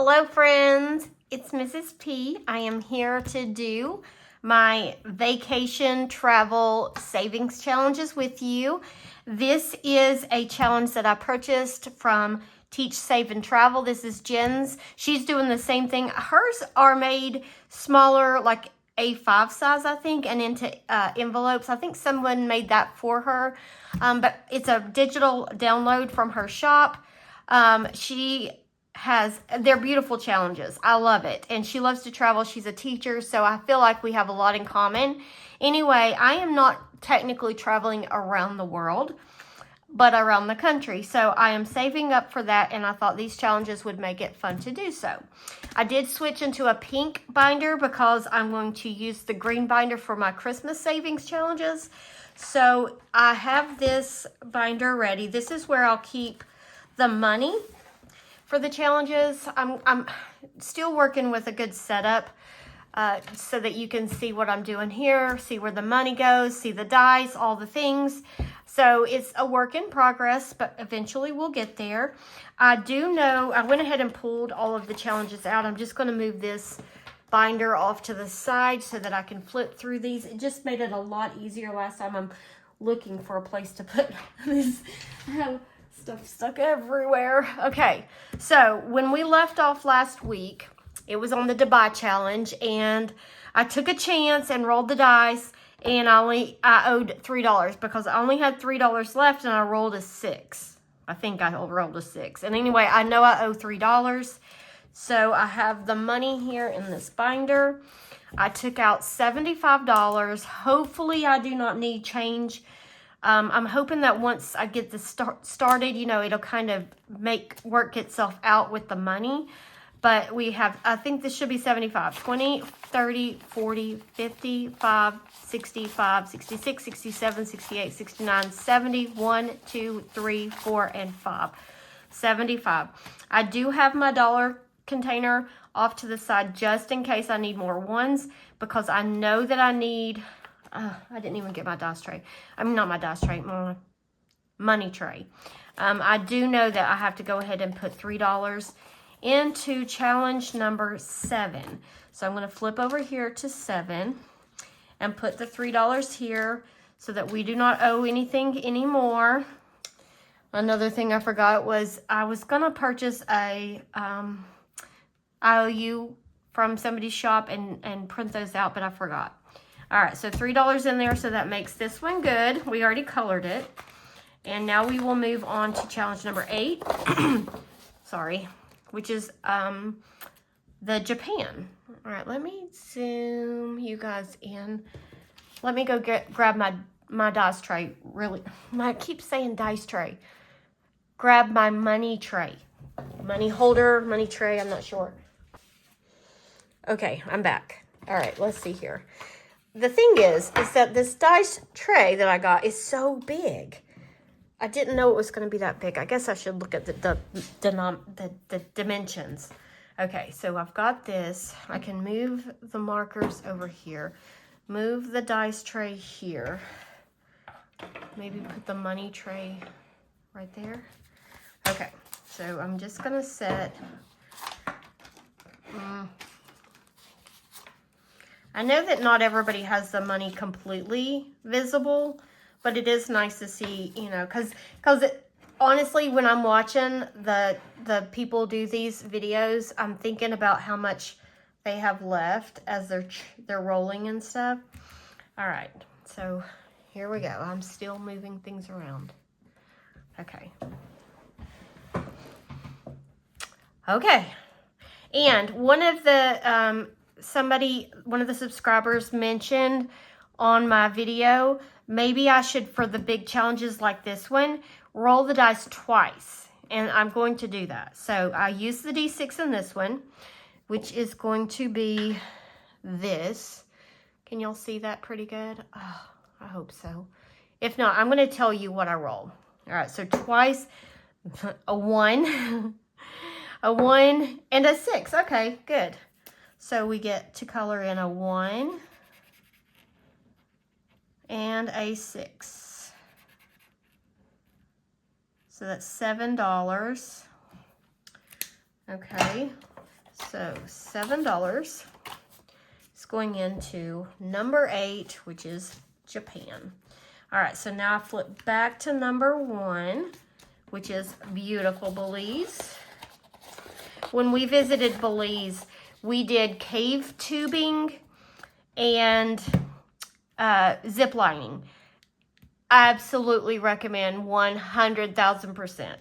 Hello friends, it's Mrs. P. I am here to do my vacation travel savings challenges with you. This is a challenge that I purchased from Teach, Save, and Travel. This is Jen's. She's doing the same thing. Hers are made smaller, like A5 size, I think, and into envelopes. I think someone made that for her, but it's a digital download from her shop. They're beautiful challenges. I love it. And she loves to travel. She's a teacher, so I feel like we have a lot in common. Anyway, I am not technically traveling around the world, but around the country. So I am saving up for that, and I thought these challenges would make it fun to do so. I did switch into a pink binder because I'm going to use the green binder for my Christmas savings challenges. So I have this binder ready. This is where I'll keep the money for the challenges. I'm still working with a good setup so that you can see what I'm doing here, see where the money goes, see the dice, all the things. So it's a work in progress, but eventually we'll get there. I do know, I went ahead and pulled all of the challenges out. I'm just going to move this binder off to the side so that I can flip through these. It just made it a lot easier last time. I'm looking for a place to put this. Stuff stuck everywhere. Okay, so when we left off last week, it was on the Dubai challenge, and I took a chance and rolled the dice, and I owed $3 because I only had $3 left, and I rolled a 6. I think I rolled a 6. And anyway, I know I owe $3, so I have the money here in this binder. I took out $75. Hopefully, I do not need change. I'm hoping that once I get this started, you know, it'll kind of work itself out with the money. But we have, I think this should be 75, 20, 30, 40, 55, 65, 66, 67, 68, 69, 70, 1, 2, 3, 4, and 5. 75. I do have my dollar container off to the side just in case I need more ones, because I know that I need... I didn't even get my dice tray. I mean, not my dice tray, my money tray. I do know that I have to go ahead and put $3 into challenge number 7. So I'm going to flip over here to 7 and put the $3 here so that we do not owe anything anymore. Another thing I forgot was I was going to purchase a IOU from somebody's shop and print those out, but I forgot. All right, so $3 in there, so that makes this one good. We already colored it. And now we will move on to challenge number 8. Sorry, which is the Japan. All right, let me zoom you guys in. Let me go grab my dice tray. Really, I keep saying dice tray. Grab my money tray. Money holder, money tray, I'm not sure. Okay, I'm back. All right, let's see here. The thing is that this dice tray that I got is so big. I didn't know it was going to be that big. I guess I should look at the dimensions. Okay, so I've got this. I can move the markers over here. Move the dice tray here. Maybe put the money tray right there. Okay, so I'm just going to set... I know that not everybody has the money completely visible, but it is nice to see, you know, because honestly, when I'm watching the people do these videos, I'm thinking about how much they have left as they're rolling and stuff. All right, so here we go. I'm still moving things around. Okay. Okay, and one of the one of the subscribers mentioned on my video, maybe I should, for the big challenges like this one, roll the dice twice. And I'm going to do that. So I use the D6 in this one, which is going to be this. Can y'all see that pretty good? Oh, I hope so. If not, I'm going to tell you what I roll. All right, so twice, a 1, a 1, and a 6. Okay, good. So we get to color in a 1 and a 6. So that's $7. Okay. So $7 is going into number 8, which is Japan. All right, so now I flip back to number 1, which is beautiful Belize. When we visited Belize, we did cave tubing and zip lining. Absolutely recommend 100,000%.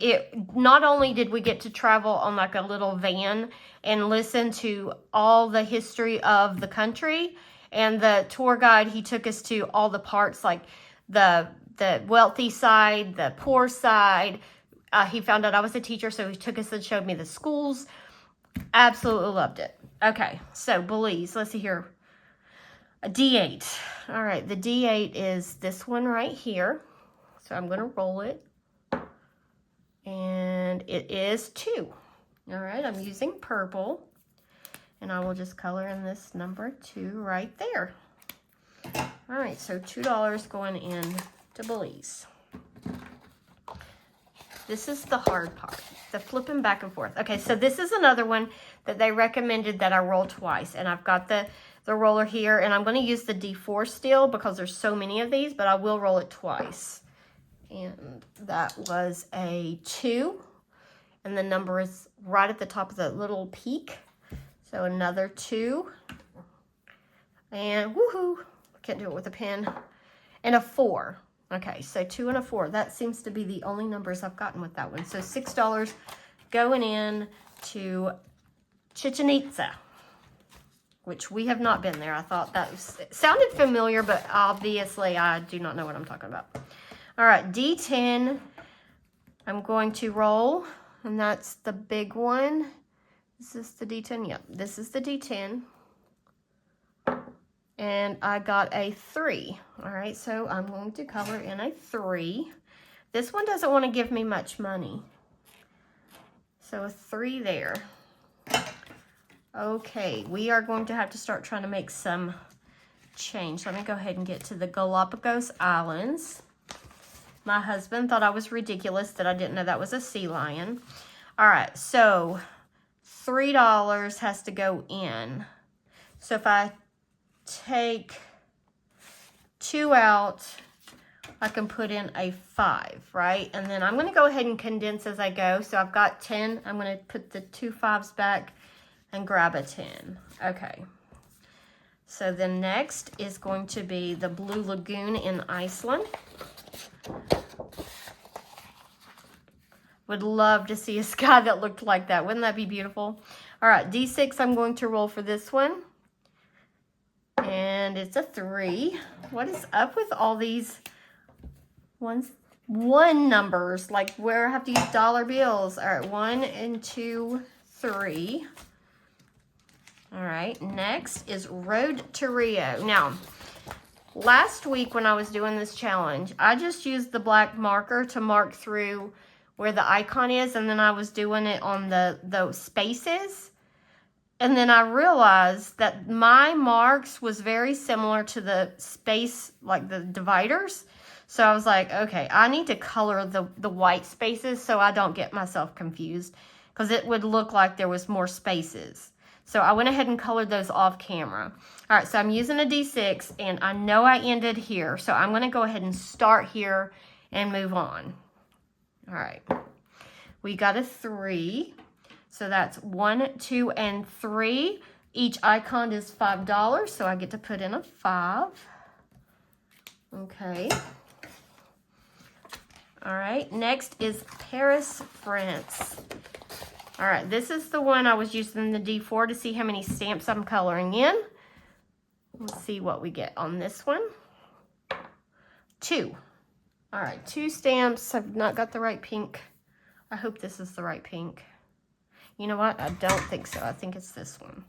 It not only did we get to travel on like a little van and listen to all the history of the country, and the tour guide, he took us to all the parts, like the wealthy side, the poor side. He found out I was a teacher, so he took us and showed me the schools. Absolutely loved it. Okay, so Belize, let's see here. A D8. All right, the D8 is this one right here. So I'm going to roll it. And it is 2. All right, I'm using purple. And I will just color in this number 2 right there. All right, so $2 going in to Belize. This is the hard part, the flipping back and forth. Okay, so this is another one that they recommended that I roll twice. And I've got the roller here, and I'm going to use the D4 still because there's so many of these, but I will roll it twice. And that was a 2. And the number is right at the top of the little peak. So another 2. And woohoo, can't do it with a pen. And a 4. Okay, so 2 and a 4. That seems to be the only numbers I've gotten with that one. So $6 going in to Chichen Itza, which we have not been there. I thought that it sounded familiar, but obviously I do not know what I'm talking about. All right, D10, I'm going to roll, and that's the big one. Is this the D10? Yep, this is the D10. And I got a 3. All right, so I'm going to color in a 3. This one doesn't want to give me much money. So a 3 there. Okay, we are going to have to start trying to make some change. Let me go ahead and get to the Galapagos Islands. My husband thought I was ridiculous that I didn't know that was a sea lion. All right, so $3 has to go in. So if I take 2 out, I can put in a 5, right? And then I'm going to go ahead and condense as I go. So I've got 10. I'm going to put the 2 5s back and grab a 10. Okay. So the next is going to be the Blue Lagoon in Iceland. Would love to see a sky that looked like that. Wouldn't that be beautiful? All right, D6 I'm going to roll for this one. And it's a 3. What is up with all these one numbers? Like where I have to use dollar bills. All right, 1 and 2, 3. All right, next is Road to Rio. Now, last week when I was doing this challenge, I just used the black marker to mark through where the icon is, and then I was doing it on those spaces. And then I realized that my marks was very similar to the space, like the dividers. So I was like, okay, I need to color the white spaces so I don't get myself confused, because it would look like there was more spaces. So I went ahead and colored those off camera. All right, so I'm using a D6, and I know I ended here. So I'm going to go ahead and start here and move on. All right, we got a 3. So that's 1, 2, and 3. Each icon is $5, so I get to put in a 5. Okay. All right, next is Paris, France. All right, this is the one I was using the D4 to see how many stamps I'm coloring in. Let's see what we get on this one. 2. All right, 2 stamps. I've not got the right pink. I hope this is the right pink. You know what? I don't think so. I think it's this one.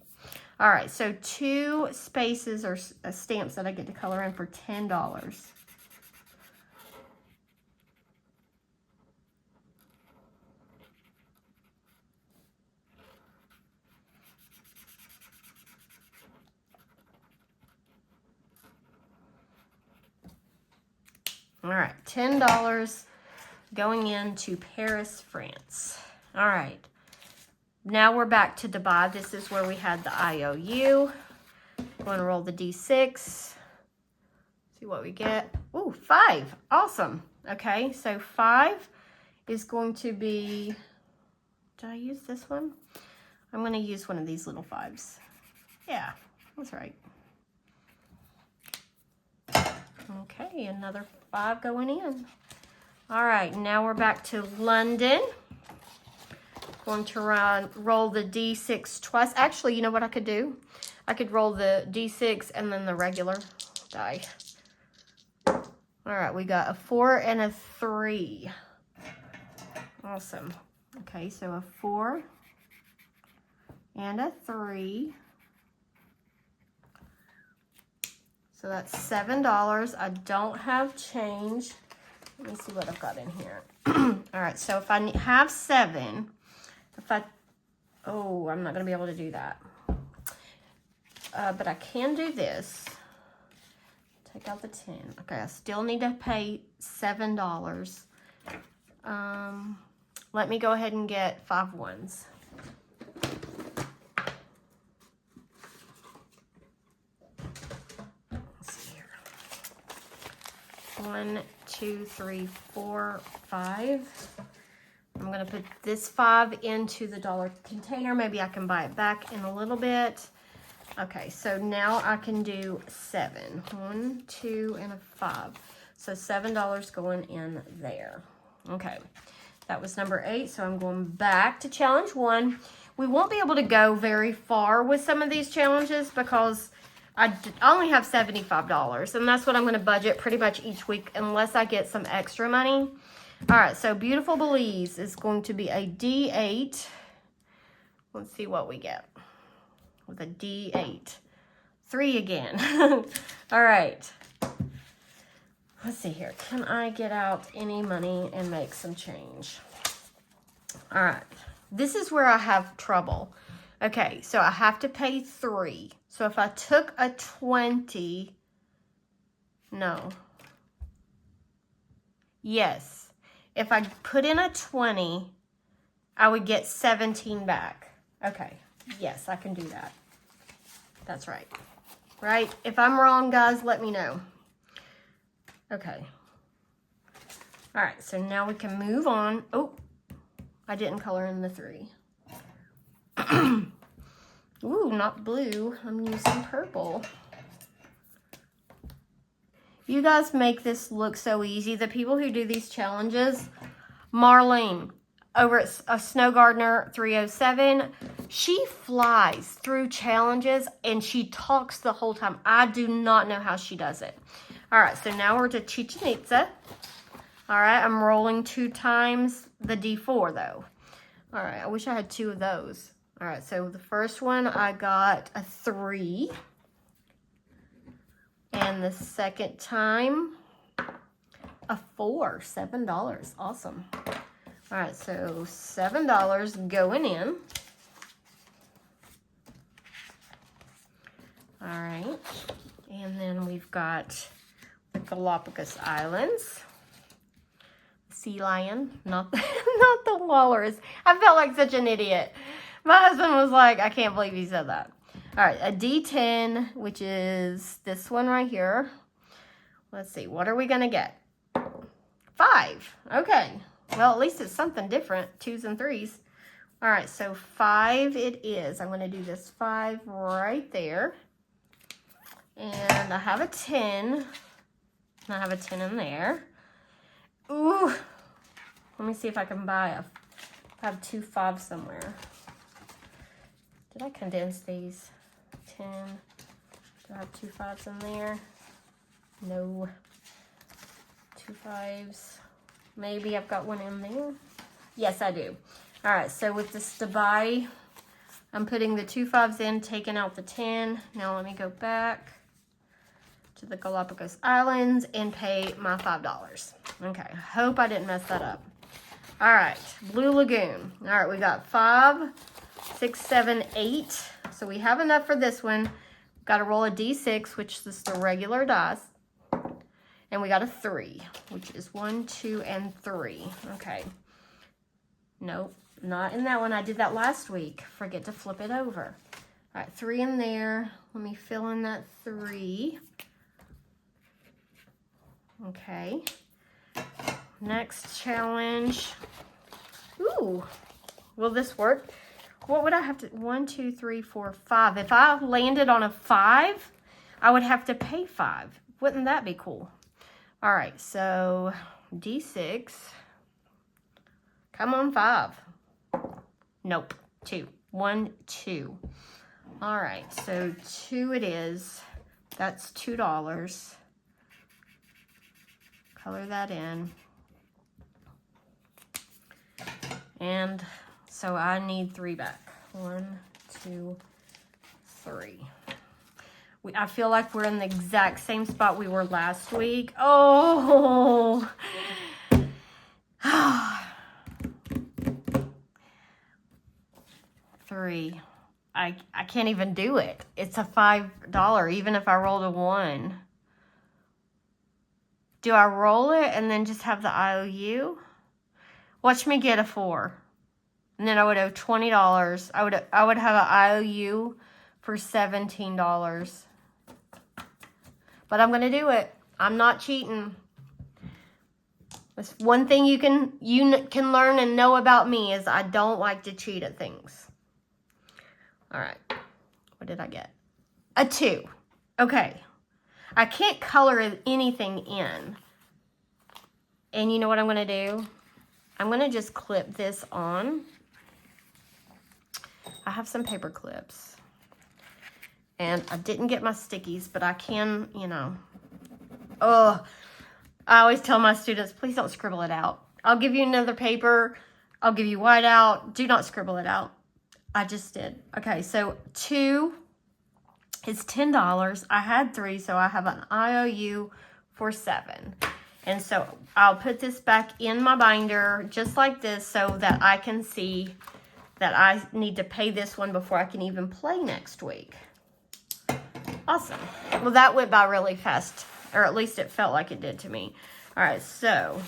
All right, so 2 spaces or stamps that I get to color in for $10. All right, $10 going into Paris, France. All right, Now we're back to Dubai. This is where we had the IOU. I'm going to roll the D6. See what we get. Ooh, 5. Awesome. Okay, so 5 is going to be... Did I use this one? I'm going to use one of these little 5s. Yeah, that's right. Okay, another 5 going in. All right, now we're back to London. Going to roll the D6 twice. Actually, you know what I could do? I could roll the D6 and then the regular die. All right, we got a 4 and a 3. Awesome. Okay, so a 4 and a 3. So that's $7. I don't have change. Let me see what I've got in here. All right, so if I have 7, oh, I'm not going to be able to do that. But I can do this. Take out the 10. Okay, I still need to pay $7. Let me go ahead and get 5 ones. Let's see here. 1, 2, 3, 4, 5. I'm going to put this 5 into the dollar container. Maybe I can buy it back in a little bit. Okay, so now I can do 7. 1, 2, and a 5. So $7 going in there. Okay, that was number 8. So I'm going back to challenge 1. We won't be able to go very far with some of these challenges because I only have $75. And that's what I'm going to budget pretty much each week unless I get some extra money. All right, so Beautiful Belize is going to be a D8. Let's see what we get with a D8. 3 again. All right. Let's see here. Can I get out any money and make some change? All right. This is where I have trouble. Okay, so I have to pay 3. So if I took a 20, no. Yes. If I put in a 20, I would get 17 back. Okay. Yes, I can do that. That's right. Right? If I'm wrong, guys, let me know. Okay. All right. So now we can move on. Oh, I didn't color in the 3. Ooh, not blue. I'm using purple. You guys make this look so easy. The people who do these challenges, Marlene over at Snow Gardener 307, she flies through challenges and she talks the whole time. I do not know how she does it. All right, so now we're to Chichen Itza. All right, I'm rolling 2 times the D4 though. All right, I wish I had 2 of those. All right, so the first one I got a 3. And the second time, a 4, $7. Awesome. All right, so $7 going in. All right, and then we've got the Galapagos Islands. Sea lion, not the walrus. I felt like such an idiot. My husband was like, I can't believe he said that. All right, a D10, which is this one right here. Let's see, what are we going to get? 5. Okay. Well, at least it's something different. 2s and 3s. All right, so 5 it is. I'm going to do this 5 right there. And I have a 10. And I have a 10 in there. Ooh. Let me see if I can buy I have 2 5s somewhere. Did I condense these? 10. Do I have 2 5s in there? No. 2 5s. Maybe I've got one in there. Yes, I do. All right, so with this Dubai, I'm putting the 2 5s in, taking out the 10. Now let me go back to the Galapagos Islands and pay my $5. Okay, I hope I didn't mess that up. All right, Blue Lagoon. All right, we got 5, 6, 7, 8. So we have enough for this one. Got to roll a D6, which is the regular dice. And we got a 3, which is 1, 2, and 3. Okay. Nope. Not in that one. I did that last week. Forget to flip it over. All right, 3 in there. Let me fill in that 3. Okay. Next challenge. Ooh, will this work? What would I have to, 1, 2, 3, 4, 5. If I landed on a 5, I would have to pay 5. Wouldn't that be cool? All right, so D6. Come on, 5. Nope, 2. 1, 2. All right, so 2 it is. That's $2. Color that in. And so I need 3 back. 1, 2, 3. I feel like we're in the exact same spot we were last week. Oh! 3. I can't even do it. It's a $5, even if I rolled a 1. Do I roll it and then just have the IOU? Watch me get a 4. And then I would owe $20. I would have an IOU for $17. But I'm gonna do it. I'm not cheating. That's one thing you can learn and know about me is I don't like to cheat at things. All right, what did I get? A 2. Okay, I can't color anything in. And you know what I'm gonna do? I'm gonna just clip this on. I have some paper clips. And I didn't get my stickies, but I can, you know. Oh, I always tell my students, please don't scribble it out. I'll give you another paper. I'll give you whiteout. Do not scribble it out. I just did. Okay, so 2 is $10. I had 3, so I have an IOU for 7. And so I'll put this back in my binder just like this so that I can see that I need to pay this one before I can even play next week. Awesome. Well, that went by really fast, or at least it felt like it did to me. All right, so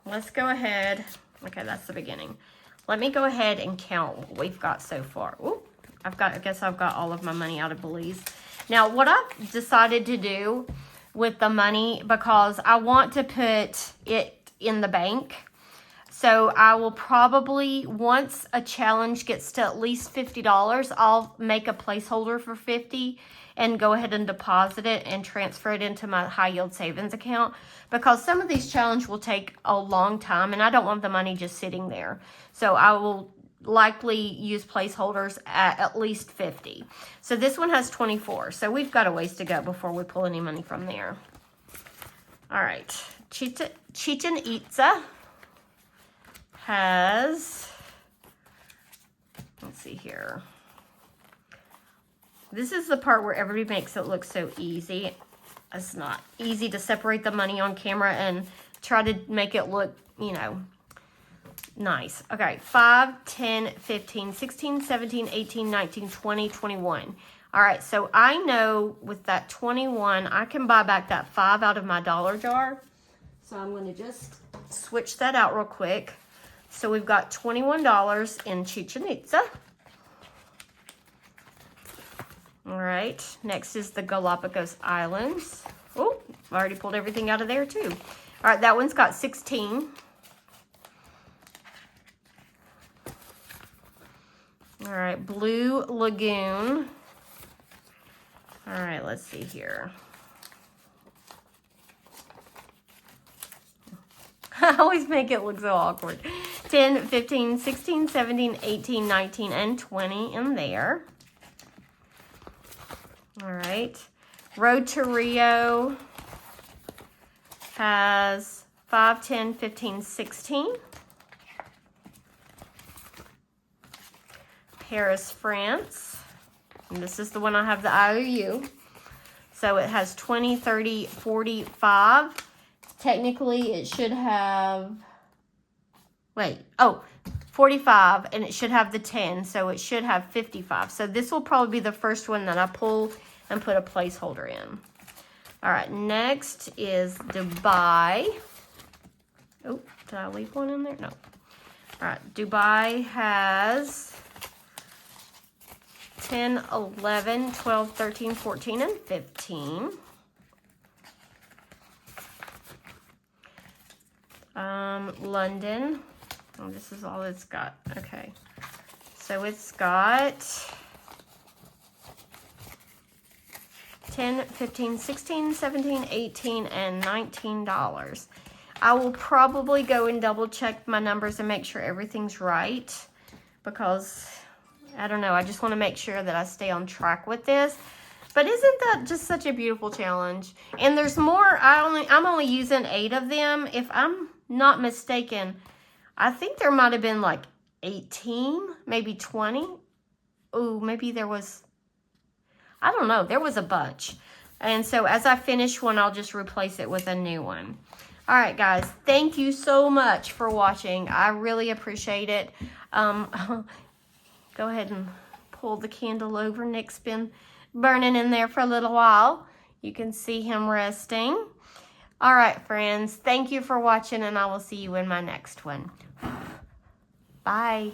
let's go ahead. Okay, that's the beginning. Let me go ahead and count what we've got so far. Ooh, I guess I've got all of my money out of Belize. Now, what I've decided to do with the money, because I want to put it in the bank, so I will probably, once a challenge gets to at least $50, I'll make a placeholder for $50 and go ahead and deposit it and transfer it into my high yield savings account, because some of these challenges will take a long time and I don't want the money just sitting there. So I will likely use placeholders at least 50. So this one has 24. So we've got a ways to go before we pull any money from there. All right, Chichen Itza has, let's see here. This is the part where everybody makes it look so easy. It's not easy to separate the money on camera and try to make it look, you know, nice. Okay, 5, 10, 15, 16, 17, 18, 19, 20, 21. All right, so I know with that 21, I can buy back that 5 out of my dollar jar. So I'm going to just switch that out real quick. So we've got $21 in Chichen Itza. All right, next is the Galapagos Islands. Oh, I already pulled everything out of there too. All right, that one's got 16. All right, Blue Lagoon. All right, let's see here. I always make it look so awkward. 10, 15, 16, 17, 18, 19, and 20 in there. All right. Road to Rio has 5, 10, 15, 16. Paris, France. And this is the one I have the IOU. So it has 20, 30, 45. Technically, it should have, 45, and it should have the 10, so it should have 55. So this will probably be the first one that I pull and put a placeholder in. All right, next is Dubai. Oh, did I leave one in there? No. All All right, Dubai has 10, 11, 12, 13, 14, and 15. London, oh, this is all it's got. Okay, so it's got 10, 15, 16, 17, 18, and $19. I will probably go and double check my numbers and make sure everything's right, because I don't know, I just want to make sure that I stay on track with this. But isn't that just such a beautiful challenge? And there's more. I'm only using 8 of them. If I'm not mistaken, I think there might have been like 18, maybe 20. Oh, maybe there was, I don't know. There was a bunch. And so as I finish one, I'll just replace it with a new one. All right, guys. Thank you so much for watching. I really appreciate it. Go ahead and pull the candle over. Nick's been burning in there for a little while. You can see him resting. All right, friends. Thank you for watching, and I will see you in my next one. Bye.